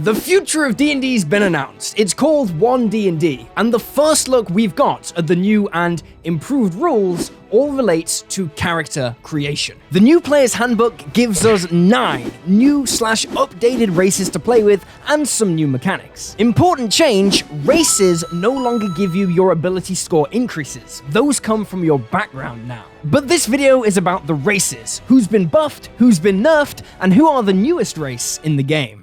The future of D&D's been announced. It's called 1D&D, and the first look we've got at the new and improved rules all relates to character creation. The new player's handbook gives us 9 new/updated races to play with and some new mechanics. Important change, races no longer give you your ability score increases. Those come from your background now. But this video is about the races, who's been buffed, who's been nerfed, and who are the newest race in the game.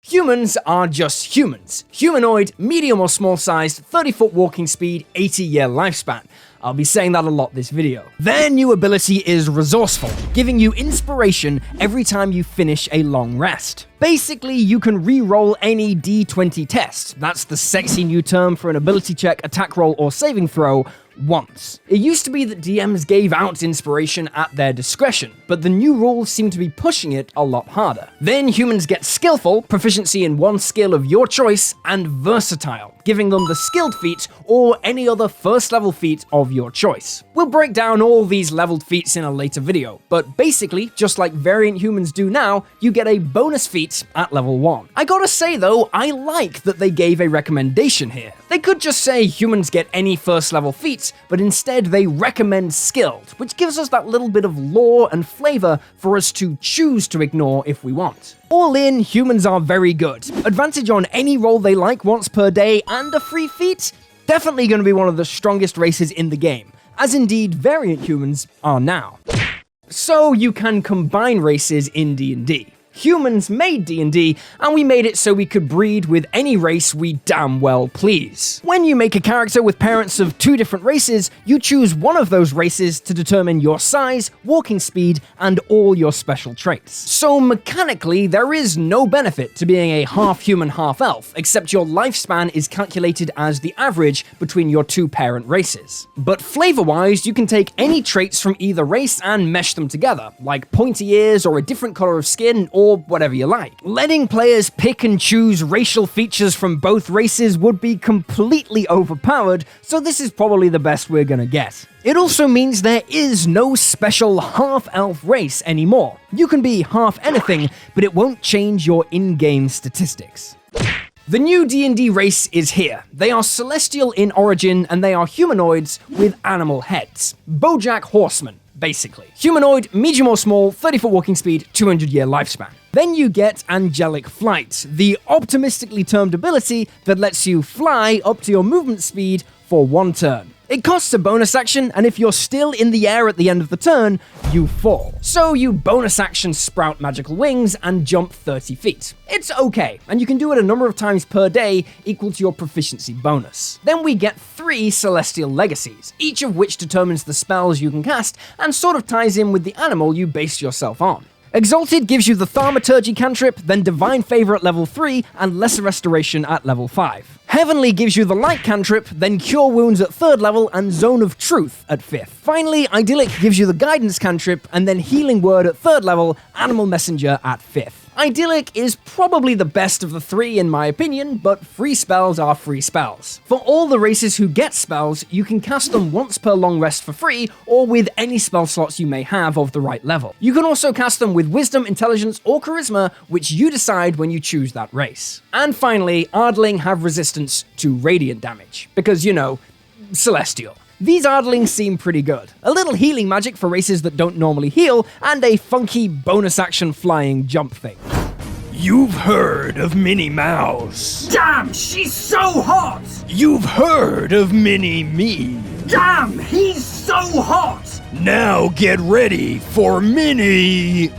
Humans are just humans. Humanoid, medium or small sized, 30-foot walking speed, 80-year lifespan. I'll be saying that a lot this video. Their new ability is resourceful, giving you inspiration every time you finish a long rest. Basically, you can re-roll any D20 test. That's the sexy new term for an ability check, attack roll, or saving throw once. It used to be that DMs gave out inspiration at their discretion, but the new rules seem to be pushing it a lot harder. Then humans get skillful, proficiency in one skill of your choice, and versatile, giving them the skilled feat or any other first level feat of your choice. We'll break down all these leveled feats in a later video, but basically, just like variant humans do now, you get a bonus feat at level 1. I gotta say though, I like that they gave a recommendation here. They could just say humans get any first level feats, but instead they recommend skilled, which gives us that little bit of lore and flavor for us to choose to ignore if we want. All in, humans are very good. Advantage on any roll they like once per day and a free feat? Definitely going to be one of the strongest races in the game, as indeed variant humans are now. So you can combine races in D&D. Humans made D&D, and we made it so we could breed with any race we damn well please. When you make a character with parents of 2 different races, you choose one of those races to determine your size, walking speed, and all your special traits. So mechanically, there is no benefit to being a half-human, half-elf, except your lifespan is calculated as the average between your 2 parent races. But flavor-wise, you can take any traits from either race and mesh them together, like pointy ears or a different color of skin, or whatever you like. Letting players pick and choose racial features from both races would be completely overpowered, so this is probably the best we're gonna get. It also means there is no special half-elf race anymore. You can be half anything, but it won't change your in-game statistics. The new D&D race is here. They are celestial in origin, and they are humanoids with animal heads. BoJack Horseman, basically. Humanoid, medium or small, 30-foot walking speed, 200-year lifespan. Then you get Angelic Flight, the optimistically termed ability that lets you fly up to your movement speed for 1 turn. It costs a bonus action, and if you're still in the air at the end of the turn, you fall. So you bonus action sprout magical wings and jump 30 feet. It's okay, and you can do it a number of times per day equal to your proficiency bonus. Then we get 3 Celestial Legacies, each of which determines the spells you can cast and sort of ties in with the animal you base yourself on. Exalted gives you the Thaumaturgy cantrip, then Divine Favor at level 3, and Lesser Restoration at level 5. Heavenly gives you the Light cantrip, then Cure Wounds at 3rd level, and Zone of Truth at 5th. Finally, Idyllic gives you the Guidance cantrip, and then Healing Word at 3rd level, Animal Messenger at 5th. Idyllic is probably the best of the 3 in my opinion, but free spells are free spells. For all the races who get spells, you can cast them once per long rest for free, or with any spell slots you may have of the right level. You can also cast them with Wisdom, Intelligence, or Charisma, which you decide when you choose that race. And finally, Ardling have resistance to radiant damage, because, you know, celestial. These Ardlings seem pretty good. A little healing magic for races that don't normally heal, and a funky bonus action flying jump thing. You've heard of Minnie Mouse. Damn, she's so hot! You've heard of Mini-Me. Damn, he's so hot! Now get ready for Mini...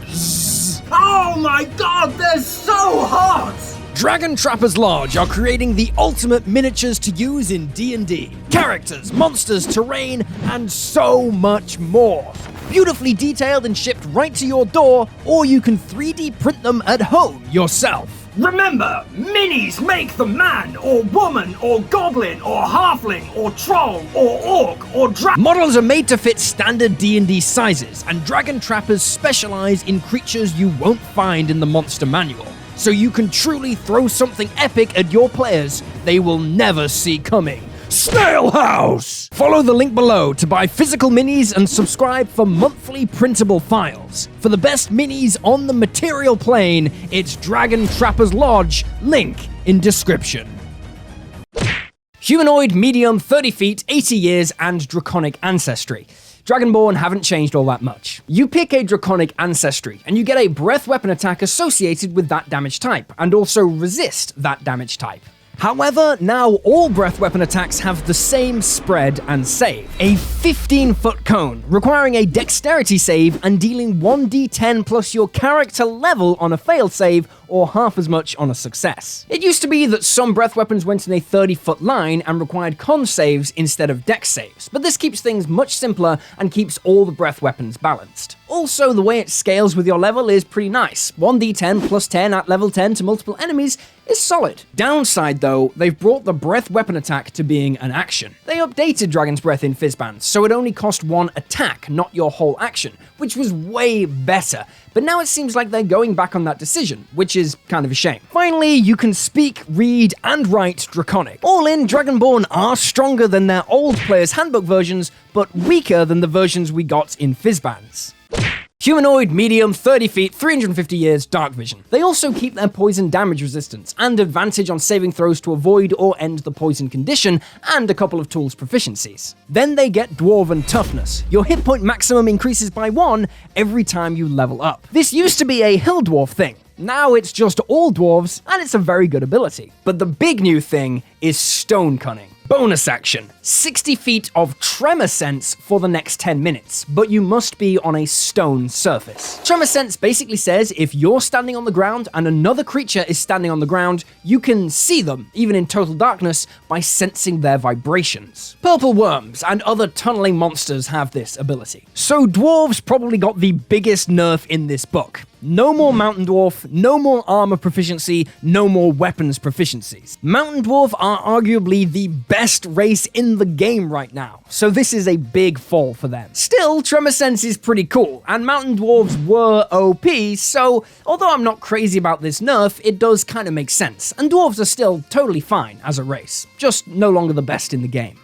Oh my god, they're so hot! Dragon Trappers Lodge are creating the ultimate miniatures to use in D&D. Characters, monsters, terrain, and so much more. Beautifully detailed and shipped right to your door, or you can 3D print them at home yourself. Remember, minis make the man, or woman, or goblin, or halfling, or troll, or orc, or Models are made to fit standard D&D sizes, and Dragon Trappers specialize in creatures you won't find in the monster manual. So you can truly throw something epic at your players they will never see coming. Snail House! Follow the link below to buy physical minis and subscribe for monthly printable files. For the best minis on the material plane, it's Dragon Trapper's Lodge, link in description. Humanoid, medium, 30 feet, 80 years, and draconic ancestry. Dragonborn haven't changed all that much. You pick a draconic ancestry, and you get a breath weapon attack associated with that damage type, and also resist that damage type. However, now all breath weapon attacks have the same spread and save. A 15-foot cone, requiring a dexterity save and dealing 1d10 plus your character level on a failed save, or half as much on a success. It used to be that some breath weapons went in a 30-foot line and required con saves instead of dex saves, but this keeps things much simpler and keeps all the breath weapons balanced. Also, the way it scales with your level is pretty nice. 1d10 plus 10 at level 10 to multiple enemies is solid. Downside though, they've brought the breath weapon attack to being an action. They updated Dragon's Breath in Fizzbands, so it only cost one attack, not your whole action, which was way better. But now it seems like they're going back on that decision, which is kind of a shame. Finally, you can speak, read, and write Draconic. All in, Dragonborn are stronger than their old Player's Handbook versions, but weaker than the versions we got in Fizzbands. Humanoid, medium, 30 feet, 350 years, dark vision. They also keep their poison damage resistance, and advantage on saving throws to avoid or end the poison condition, and a couple of tools proficiencies. Then they get Dwarven toughness. Your hit point maximum increases by 1 every time you level up. This used to be a hill dwarf thing. Now it's just all dwarves, and it's a very good ability. But the big new thing is Stone Cunning. Bonus action, 60 feet of Tremor Sense for the next 10 minutes, but you must be on a stone surface. Tremor Sense basically says if you're standing on the ground and another creature is standing on the ground, you can see them, even in total darkness, by sensing their vibrations. Purple worms and other tunneling monsters have this ability. So dwarves probably got the biggest nerf in this book. No more Mountain Dwarf, no more armor proficiency, no more weapons proficiencies. Mountain Dwarf are arguably the best race in the game right now, so this is a big fall for them. Still, Tremor Sense is pretty cool, and Mountain Dwarves were OP, so although I'm not crazy about this nerf, it does kind of make sense, and dwarves are still totally fine as a race, just no longer the best in the game.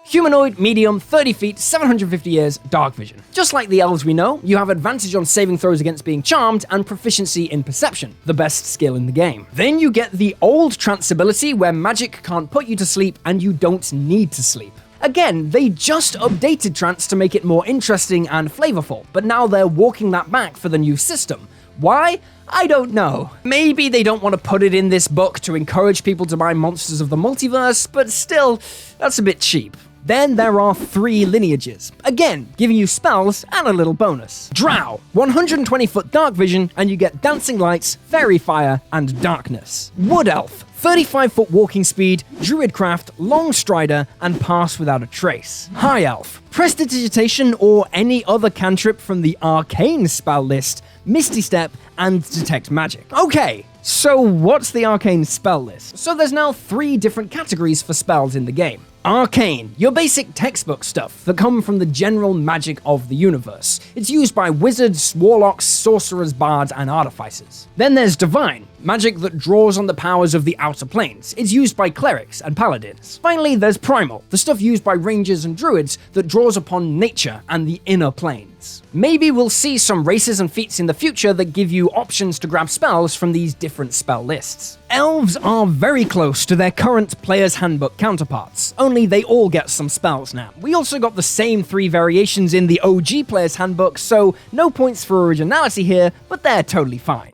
Humanoid, medium, 30 feet, 750 years, dark vision. Just like the elves we know, you have advantage on saving throws against being charmed and proficiency in perception, the best skill in the game. Then you get the old trance ability where magic can't put you to sleep and you don't need to sleep. Again, they just updated trance to make it more interesting and flavorful, but now they're walking that back for the new system. Why? I don't know. Maybe they don't want to put it in this book to encourage people to buy Monsters of the Multiverse, but still, that's a bit cheap. Then there are 3 lineages, again giving you spells and a little bonus. Drow, 120-foot dark vision, and you get dancing lights, fairy fire, and darkness. Wood elf, 35-foot walking speed, druidcraft, long strider, and pass without a trace. High elf, prestidigitation or any other cantrip from the arcane spell list, misty step, and detect magic. Okay, so what's the arcane spell list? So there's now 3 different categories for spells in the game. Arcane, your basic textbook stuff that come from the general magic of the universe. It's used by wizards, warlocks, sorcerers, bards, and artificers. Then there's Divine, magic that draws on the powers of the outer planes. It's used by clerics and paladins. Finally, there's Primal, the stuff used by rangers and druids that draws upon nature and the inner planes. Maybe we'll see some races and feats in the future that give you options to grab spells from these different spell lists. Elves are very close to their current Player's Handbook counterparts, only they all get some spells now. We also got the same 3 variations in the OG Player's Handbook, so no points for originality here, but they're totally fine.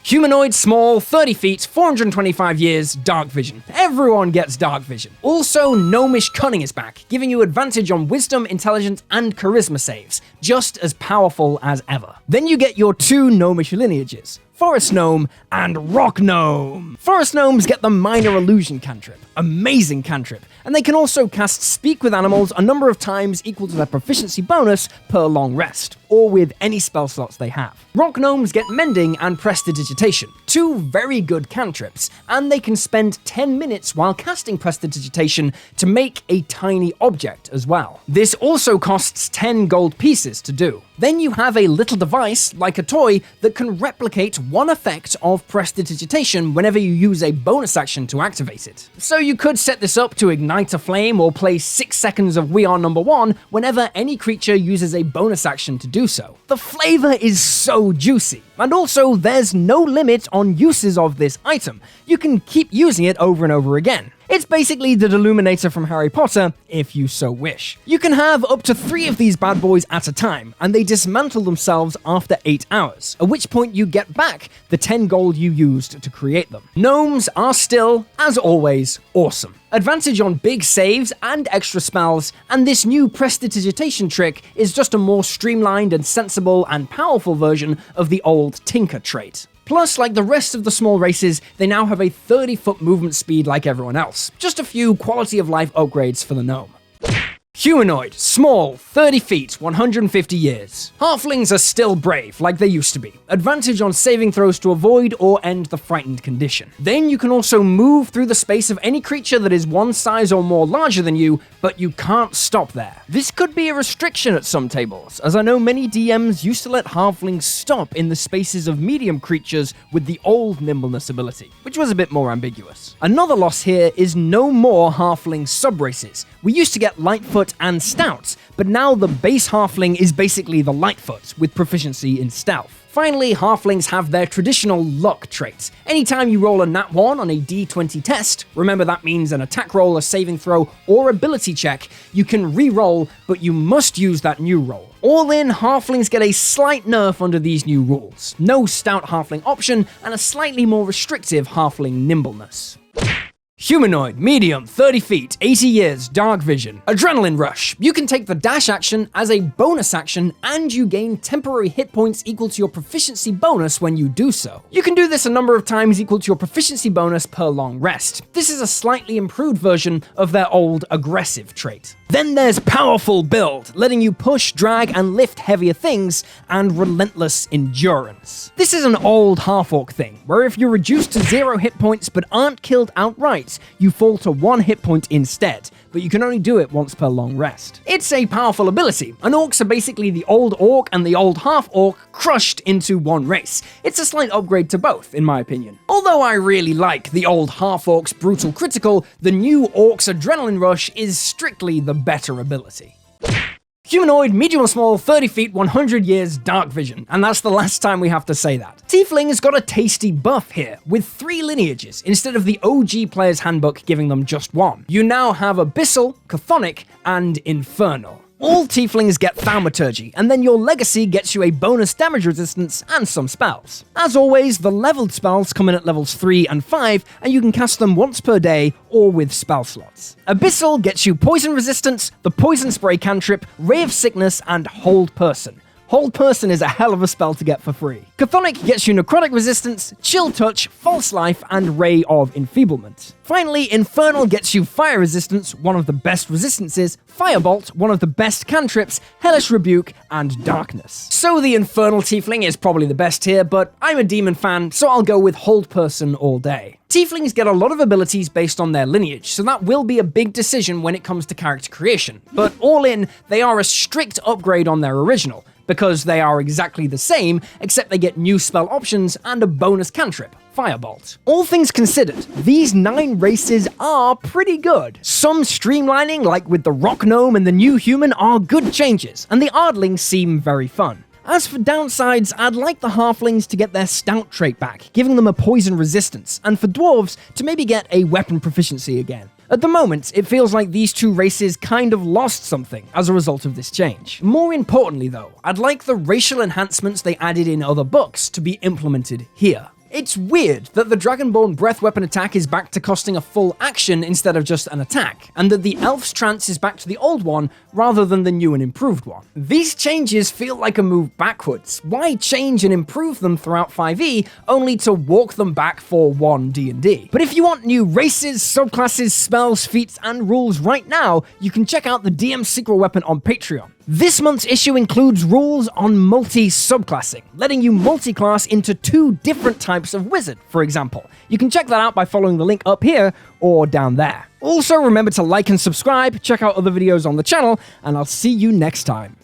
Humanoid, small, 30 feet, 425 years, dark vision. Everyone gets dark vision. Also, gnomish cunning is back, giving you advantage on wisdom, intelligence, and charisma saves, just as powerful as ever. Then you get your 2 gnomish lineages, Forest Gnome, and Rock Gnome. Forest Gnomes get the Minor Illusion cantrip, amazing cantrip, and they can also cast Speak with Animals a number of times equal to their proficiency bonus per long rest, or with any spell slots they have. Rock Gnomes get Mending and Prestidigitation, 2 very good cantrips, and they can spend 10 minutes while casting Prestidigitation to make a tiny object as well. This also costs 10 gold pieces to do. Then you have a little device, like a toy, that can replicate one effect of prestidigitation whenever you use a bonus action to activate it. So you could set this up to ignite a flame or play 6 seconds of We Are Number One whenever any creature uses a bonus action to do so. The flavor is so juicy, and also there's no limit on uses of this item. You can keep using it over and over again. It's basically the Deluminator from Harry Potter, if you so wish. You can have up to 3 of these bad boys at a time, and they dismantle themselves after 8 hours, at which point you get back the 10 gold you used to create them. Gnomes are still, as always, awesome. Advantage on big saves and extra spells, and this new prestidigitation trick is just a more streamlined and sensible and powerful version of the old Tinker trait. Plus, like the rest of the small races, they now have a 30-foot movement speed like everyone else. Just a few quality of life upgrades for the gnome. Humanoid, small, 30 feet, 150 years. Halflings are still brave, like they used to be. Advantage on saving throws to avoid or end the frightened condition. Then you can also move through the space of any creature that is one size or more larger than you, but you can't stop there. This could be a restriction at some tables, as I know many DMs used to let halflings stop in the spaces of medium creatures with the old nimbleness ability, which was a bit more ambiguous. Another loss here is no more halfling subraces. We used to get Lightfoot and Stout, but now the base halfling is basically the Lightfoot, with proficiency in stealth. Finally, halflings have their traditional luck trait. Anytime you roll a nat 1 on a d20 test, remember that means an attack roll, a saving throw, or ability check, you can re-roll, but you must use that new roll. All in, halflings get a slight nerf under these new rules. No stout halfling option, and a slightly more restrictive halfling nimbleness. Humanoid, medium, 30 feet, 80 years, dark vision. Adrenaline rush. You can take the dash action as a bonus action, and you gain temporary hit points equal to your proficiency bonus when you do so. You can do this a number of times equal to your proficiency bonus per long rest. This is a slightly improved version of their old aggressive trait. Then there's Powerful Build, letting you push, drag, and lift heavier things, and Relentless Endurance. This is an old half-orc thing, where if you're reduced to 0 hit points but aren't killed outright, you fall to 1 hit point instead, but you can only do it once per long rest. It's a powerful ability, and orcs are basically the old orc and the old half-orc crushed into one race. It's a slight upgrade to both, in my opinion. Although I really like the old half-orc's brutal critical, the new orc's adrenaline rush is strictly the better ability. Humanoid, medium or small, 30 feet, 100 years, dark vision, and that's the last time we have to say that. Tiefling's got a tasty buff here, with 3 lineages, instead of the OG player's handbook giving them just 1. You now have Abyssal, Chthonic, and Infernal. All Tieflings get Thaumaturgy, and then your Legacy gets you a bonus damage resistance and some spells. As always, the leveled spells come in at levels 3 and 5, and you can cast them once per day or with spell slots. Abyssal gets you Poison Resistance, the Poison Spray cantrip, Ray of Sickness, and Hold Person. Hold Person is a hell of a spell to get for free. Chthonic gets you Necrotic Resistance, Chill Touch, False Life, and Ray of Enfeeblement. Finally, Infernal gets you Fire Resistance, one of the best resistances, Firebolt, one of the best cantrips, Hellish Rebuke, and Darkness. So the Infernal Tiefling is probably the best here, but I'm a demon fan, so I'll go with Hold Person all day. Tieflings get a lot of abilities based on their lineage, so that will be a big decision when it comes to character creation. But all in, they are a strict upgrade on their original, because they are exactly the same, except they get new spell options and a bonus cantrip, Firebolt. All things considered, these 9 races are pretty good. Some streamlining, like with the Rock Gnome and the new human, are good changes, and the Ardling seem very fun. As for downsides, I'd like the halflings to get their stout trait back, giving them a poison resistance, and for dwarves to maybe get a weapon proficiency again. At the moment, it feels like these 2 races kind of lost something as a result of this change. More importantly though, I'd like the racial enhancements they added in other books to be implemented here. It's weird that the Dragonborn breath weapon attack is back to costing a full action instead of just an attack, and that the Elf's trance is back to the old one rather than the new and improved one. These changes feel like a move backwards. Why change and improve them throughout 5e only to walk them back for one D&D? But if you want new races, subclasses, spells, feats, and rules right now, you can check out the DM Secret Weapon on Patreon. This month's issue includes rules on multi-subclassing, letting you multi-class into 2 different types of wizard, for example. You can check that out by following the link up here or down there. Also, remember to like and subscribe, check out other videos on the channel, and I'll see you next time.